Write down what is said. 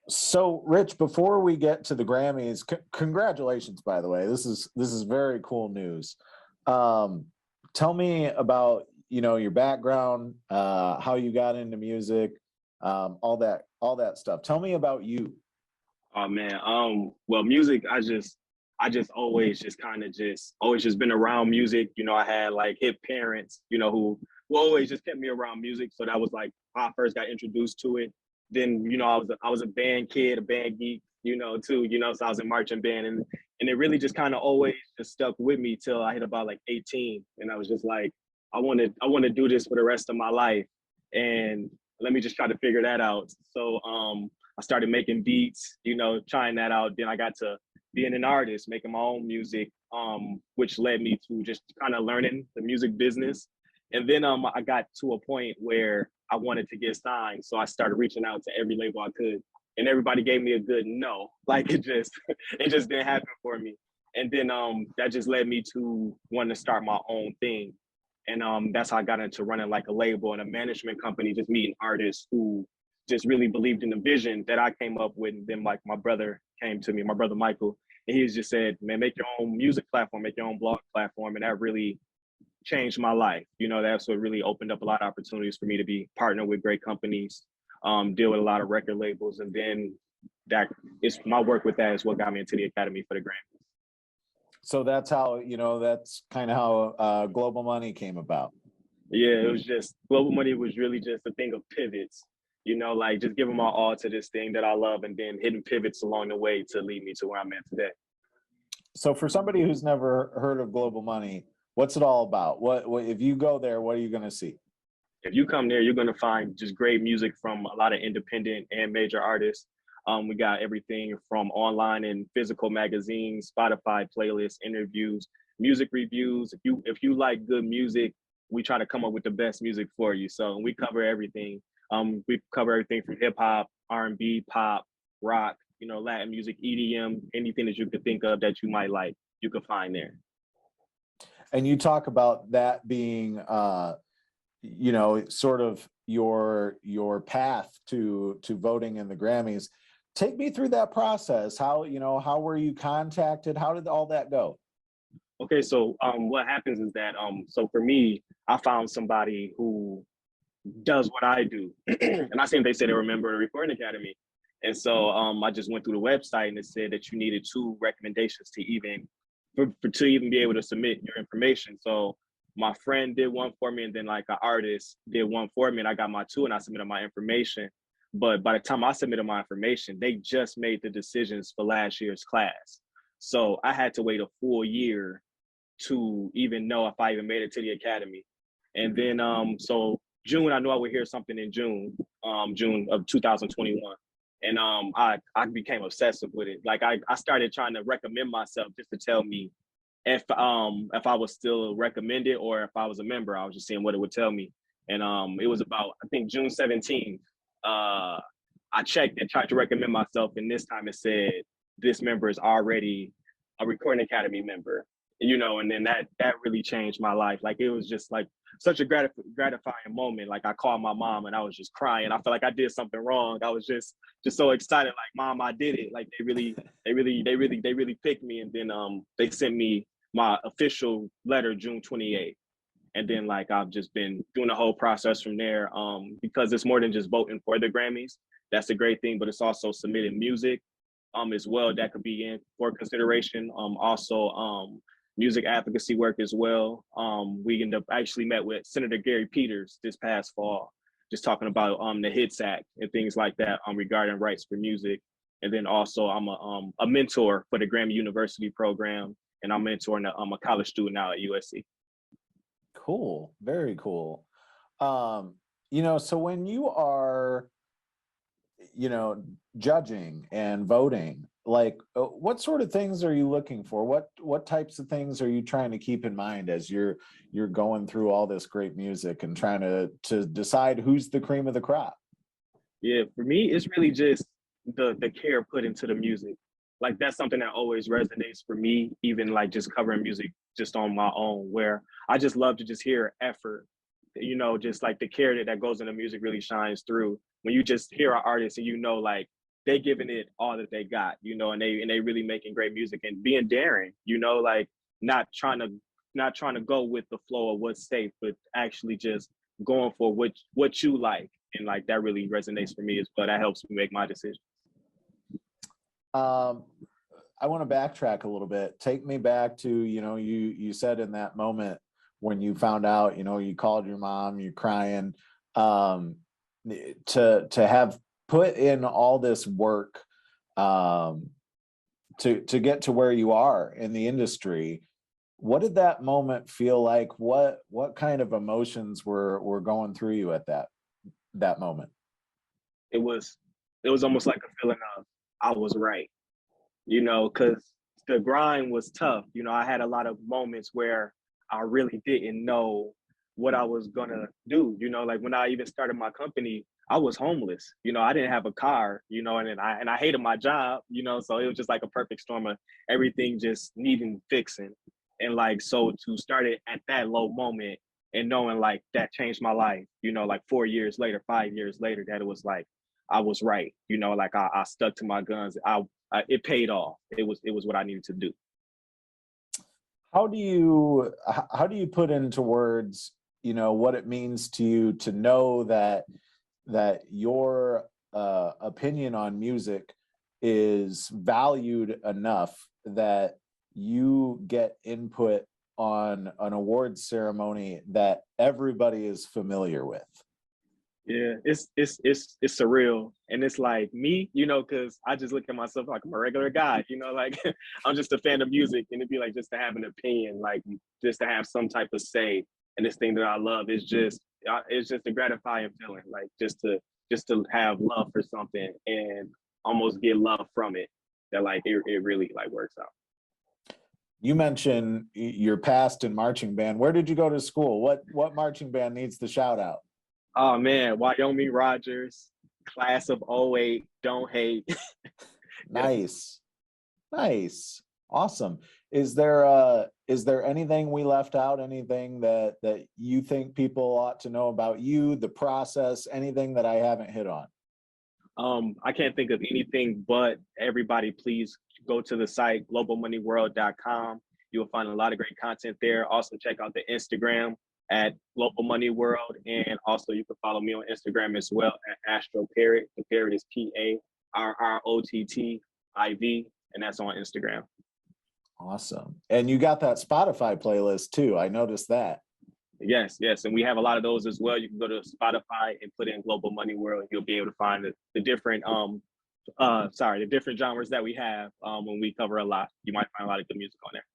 So, Rich, before we get to the Grammys, congratulations, by the way. This is very cool news. Um, Tell me about your background, how you got into music, all that stuff. Tell me about you. Oh man, well, music, I just always just kind of just always just been around music. I had like hip parents, who always just kept me around music. So that was like how I first got introduced to it. Then, I was a band kid, a band geek, too, so I was in marching band, and it really just kind of always just stuck with me till I hit about like 18. And I was just like, I want to do this for the rest of my life. And let me just try to figure that out. So I started making beats, trying that out. Then I got to being an artist, making my own music, which led me to just kind of learning the music business. And then I got to a point where I wanted to get signed. So I started reaching out to every label I could. And everybody gave me a good no. Like it just didn't happen for me. And then that just led me to wanting to start my own thing. And that's how I got into running like a label and a management company, just meeting artists who just really believed in the vision that I came up with. And then like my brother came to me, my brother Michael, and he just said, man, make your own music platform, make your own blog platform. And that really changed my life. That's what really opened up a lot of opportunities for me to be partnered with great companies, deal with a lot of record labels. And then that is my work with that is what got me into the Academy for the Grammys. So that's how that's kind of how Global Money came about. Yeah, it was just global money was really just a thing of pivots, like just giving my all to this thing that I love and then hitting pivots along the way to lead me to where I'm at today. So, for somebody who's never heard of Global Money, what's it all about? What if you go there? What are you going to see? If you come there, you're going to find just great music from a lot of independent and major artists. We got everything from online and physical magazines, Spotify playlists, interviews, music reviews. If you like good music, we try to come up with the best music for you. So we cover everything. We cover everything from hip hop, R&B, pop, rock, Latin music, EDM, anything that you could think of that you might like, you can find there. And you talk about that being sort of your path to voting in the Grammys. Take me through that process. How were you contacted? How did all that go? Okay, so what happens is that so for me, I found somebody who does what I do, and I seen they said they were a member of the Recording Academy, and so I just went through the website and it said that you needed two recommendations to even to even be able to submit your information. So my friend did one for me, and then like an artist did one for me, and I got my two, and I submitted my information. But by the time I submitted my information, they just made the decisions for last year's class. So I had to wait a full year to even know if I even made it to the academy. And then so June, I knew I would hear something in June of 2021. And I became obsessive with it. Like I started trying to recommend myself just to tell me if I was still recommended or if I was a member. I was just seeing what it would tell me. And it was about I think June 17th. I checked and tried to recommend myself, and this time it said this member is already a Recording Academy member. And then that really changed my life. Like it was just like such a gratifying moment. Like I called my mom and I was just crying. I felt like I did something wrong. I was just so excited. Like, Mom, I did it. Like they really picked me. And then they sent me my official letter June 28th. And then like I've just been doing the whole process from there. Because it's more than just voting for the Grammys. That's a great thing, but it's also submitting music as well that could be in for consideration. Also music advocacy work as well. We ended up actually met with Senator Gary Peters this past fall, just talking about the HITS Act and things like that regarding rights for music. And then also I'm a mentor for the Grammy University program, and I'm mentoring a college student now at USC. Cool, very cool. So when you are you know judging and voting, like what sort of things are you looking for? What types of things are you trying to keep in mind as you're going through all this great music and trying to decide who's the cream of the crop? Yeah, for me, it's really just the care put into the music. Like that's something that always resonates for me, even like just covering music just on my own, where I just love to just hear effort. Just like the care that goes into music really shines through when you just hear an artist and like they giving it all that they got, you know, and they really making great music and being daring, you know, like not trying to go with the flow of what's safe, but actually just going for what you like. And like that really resonates for me as well. That helps me make my decision. Um, I want to backtrack a little bit. Take me back to, you said in that moment when you found out, you called your mom, you're crying, to have put in all this work, to get to where you are in the industry. What did that moment feel like? What kind of emotions were going through you at that moment? It was almost like a feeling of I was right, you know, because the grind was tough. You know, I had a lot of moments where I really didn't know what I was gonna do. You know, like when I even started my company, I was homeless. You know, I didn't have a car. You know, and I hated my job. You know, so it was just like a perfect storm of everything just needing fixing. And like so to start it at that low moment and knowing like that changed my life. You know, like 4 years later, 5 years later, that it was like I was right. You know, like I stuck to my guns. It paid off. It was what I needed to do. How do you put into words, what it means to you to know that your opinion on music is valued enough that you get input on an awards ceremony that everybody is familiar with? Yeah, it's surreal, and it's like me, you know, because I just look at myself like I'm a regular guy, you know, like I'm just a fan of music, and it'd be like just to have an opinion, like just to have some type of say, and this thing that I love is just it's just a gratifying feeling, like just to have love for something and almost get love from it. That like it really like works out. You mentioned your past in marching band. Where did you go to school? What marching band needs the shout out? Oh man, Wyoming Rogers, class of '08, don't hate. Yeah. Nice. Nice. Awesome. Is there anything we left out? Anything that you think people ought to know about you, the process, anything that I haven't hit on? I can't think of anything, but everybody please go to the site globalmoneyworld.com. You will find a lot of great content there. Also check out the Instagram at Global Money World, and also you can follow me on Instagram as well at Astro Parrott. The Parrott is PARROTTIV, and that's on Instagram. Awesome. And you got that Spotify playlist too. I noticed that. Yes, and we have a lot of those as well. You can go to Spotify and put in Global Money World. You'll be able to find the different the different genres that we have. When we cover a lot, you might find a lot of good music on there.